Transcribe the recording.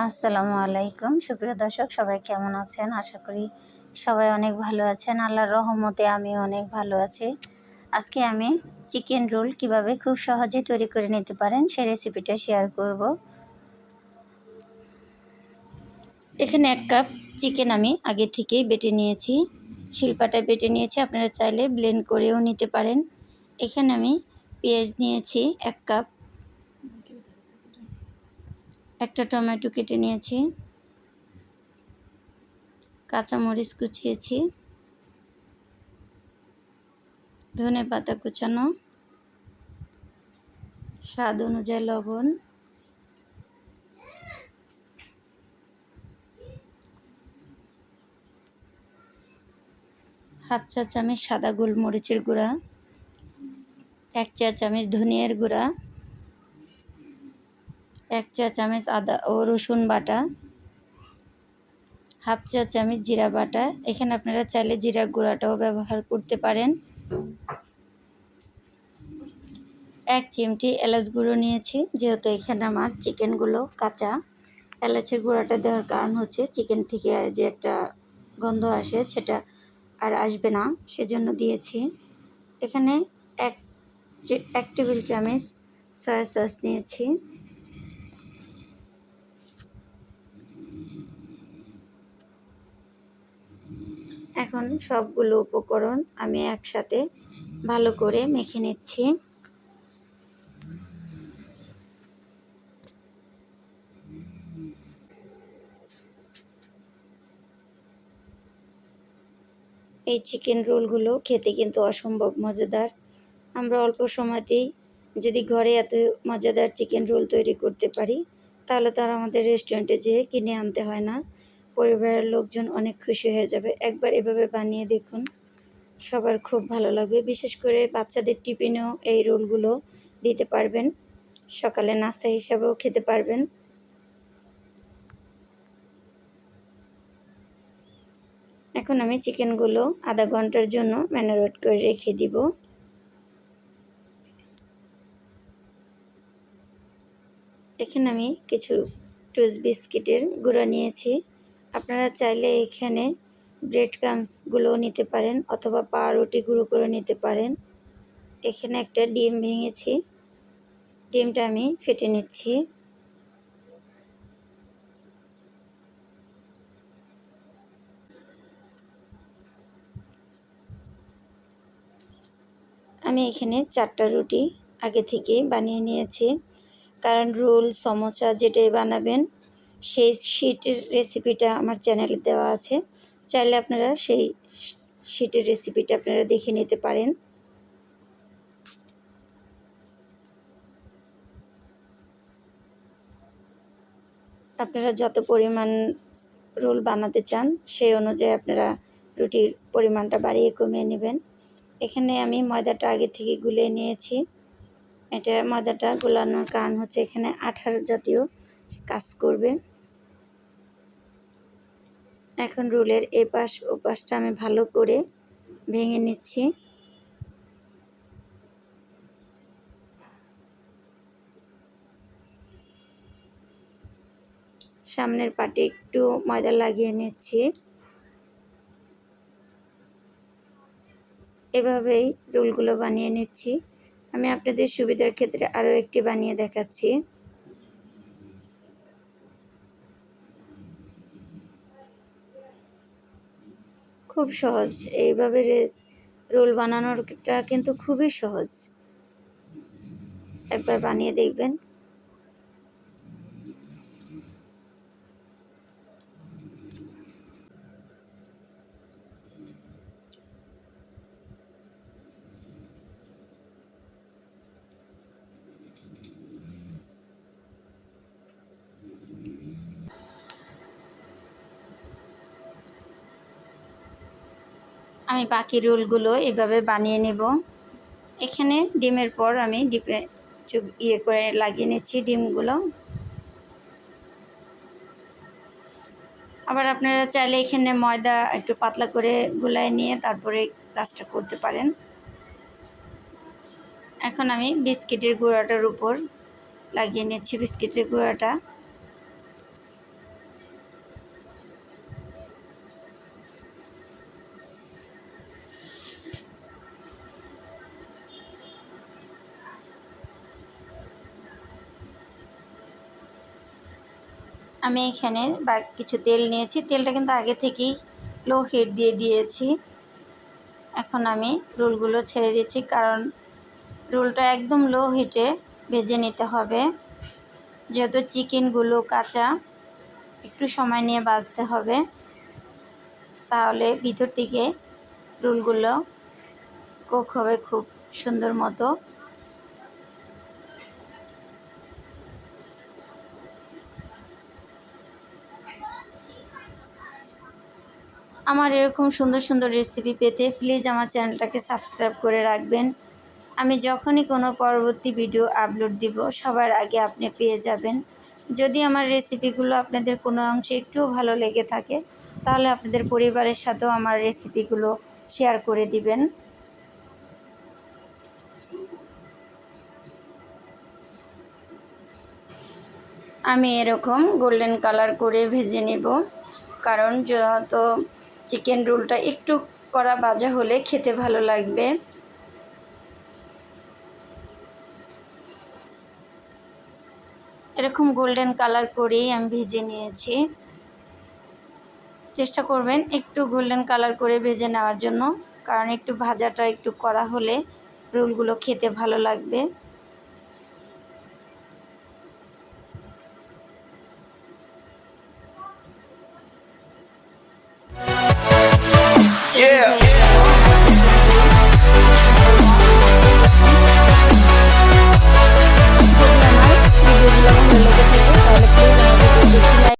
আসসালামু আলাইকুম সুপ্রিয় দর্শক, সবাই কেমন আছেন? আশা করি সবাই অনেক ভালো আছেন। আল্লাহর রহমতে আমি অনেক ভালো আছি। আজকে আমি চিকেন রোল কিভাবে খুব সহজে তৈরি করে নিতে পারেন সেই রেসিপিটা শেয়ার করব। এখানে 1 কাপ চিকেন আমি আগে থেকেই বেটে নিয়েছি, শিলপাটায় বেটে নিয়েছি। আপনারা চাইলে ব্লেন্ড করেও নিতে পারেন। এখানে আমি পেঁয়াজ নিয়েছি 1 কাপ, একটা টমেটো কেটে নিয়েছি, কাঁচামরিচ কুচিয়েছি, ধনেপাতা কুচানো, স্বাদ অনুযায়ী লবণ, হাফ চা চামচ সাদা গোলমরিচের গুঁড়া, 1 চা চামচ ধনিয়ার গুঁড়া, 1 চা চামচ আদা ও রসুন বাটা, হাফ চা চামচ জিরা বাটা। এখানে আপনারা চাইলে জিরা গুঁড়াটাও ব্যবহার করতে পারেন। 1 চিমটি এলাচ গুঁড়ো নিয়েছি, যেহেতু এখানে আমার চিকেনগুলো কাঁচা। এলাচের গুঁড়াটা দেওয়ার কারণ হচ্ছে চিকেন থেকে যে একটা গন্ধ আসে সেটা আর আসবে না, সেজন্য দিয়েছি। এখানে 1 টেবিল চামচ সয়া সস নিয়েছি। এখন সবগুলো উপকরণ আমি একসাথে ভালো করে মেখে নিচ্ছি। এই চিকেন রোলগুলো খেতে কিন্তু অসম্ভব মজাদার। আমরা অল্প সময়তেই যদি ঘরে এত মজাদার চিকেন রোল তৈরি করতে পারি, তাহলে তো আর আমাদের রেস্টুরেন্টে যেয়ে কিনে আনতে হয় না। পরিবারের লোকজন অনেক খুশি হয়ে যাবে। একবার এভাবে বানিয়ে দেখুন, সবার খুব ভালো লাগবে। বিশেষ করে বাচ্চাদের টিফিনেও এই রোলগুলো দিতে পারবেন, সকালে নাস্তা হিসাবেও খেতে পারবেন। এখন আমি চিকেনগুলো আধা ঘন্টার জন্য ম্যারিনেট করে রেখে দিব। এখানে আমি কিছু টোস্ট বিস্কিটের গুঁড়া নিয়েছি। আপনারা চাইলে এখানে ব্রেড ক্রাম্বসগুলোও নিতে পারেন অথবা পাউরুটি গুঁড়ো করে নিতে পারেন। এখানে একটা ডিম ভেঙেছি, ডিমটা আমি ফেটে নিচ্ছি। আমি এখানে 4টা রুটি আগে থেকেই বানিয়ে নিয়েছি, কারণ রোল সমোসা যেটাই বানাবেন সেই শিটের রেসিপিটা আমার চ্যানেলে দেওয়া আছে। চাইলে আপনারা সেই শিটের রেসিপিটা আপনারা দেখে নিতে পারেন। আপনারা যত পরিমাণ রোল বানাতে চান সেই অনুযায়ী আপনারা রুটির পরিমাণটা বাড়িয়ে কমিয়ে নেবেন। এখানে আমি ময়দাটা আগে থেকে গুলিয়ে নিয়েছি। এটা ময়দাটা গোলানোর কারণ হচ্ছে এখানে আঠার জাতীয় কাজ করবে। এখন রোলের এপাশ ওপাশটা আমি ভালো করে ভেঙে নিচ্ছি। সামনের পাটে একটু ময়দা লাগিয়ে নিচ্ছি। এভাবেই রোলগুলো বানিয়ে নিচ্ছি। আমি আপনাদের সুবিধার ক্ষেত্রে আরও একটি বানিয়ে দেখাচ্ছি। খুব সহজ, এইভাবে রোল বানানোরটা কিন্তু খুবই সহজ। একবার বানিয়ে দেখবেন। আমি বাকি রোলগুলো এভাবে বানিয়ে নেব। এখানে ডিমের পর আমি ডিপে করে লাগিয়ে নিচ্ছি ডিমগুলো। আবার আপনারা চাইলে এখানে ময়দা একটু পাতলা করে গুলায় নিয়ে তারপরে কাজটা করতে পারেন। এখন আমি বিস্কিটের গুঁড়াটার উপর লাগিয়ে নিচ্ছি বিস্কিটের গুঁড়াটা। আমি এখানে কিছু তেল নিয়েছি, তেলটা কিন্তু আগে থেকেই লো হিট দিয়ে দিয়েছি। এখন আমি রোলগুলো ছেড়ে দিচ্ছি, কারণ রোলটা একদম লো হিটে ভেজে নিতে হবে। যেহেতু চিকেনগুলো কাঁচা, একটু সময় নিয়ে ভাজতে হবে, তাহলে ভিতর থেকে রোলগুলো কুক হবে খুব সুন্দর মতো। আমার এরকম সুন্দর সুন্দর রেসিপি পেতে প্লিজ আমার চ্যানেলটাকে সাবস্ক্রাইব করে রাখবেন। আমি যখনই কোনো পরবর্তী ভিডিও আপলোড দিব সবার আগে আপনি পেয়ে যাবেন। যদি আমার রেসিপিগুলো আপনাদের কোনো অংশে একটুও ভালো লেগে থাকে, তাহলে আপনাদের পরিবারের সাথেও আমার রেসিপিগুলো শেয়ার করে দিবেন। আমি এরকম গোল্ডেন কালার করে ভেজে নেব, কারণ যত চিকেন রোলটা একটু কড়া ভাজা হলে খেতে ভালো লাগবে। এরকম গোল্ডেন কালার করেই আমি ভেজে নিয়েছি। চেষ্টা করবেন একটু গোল্ডেন কালার করে ভেজে নেওয়ার জন্য, কারণ একটু ভাজাটা একটু কড়া হলে রোলগুলো খেতে ভালো লাগবে।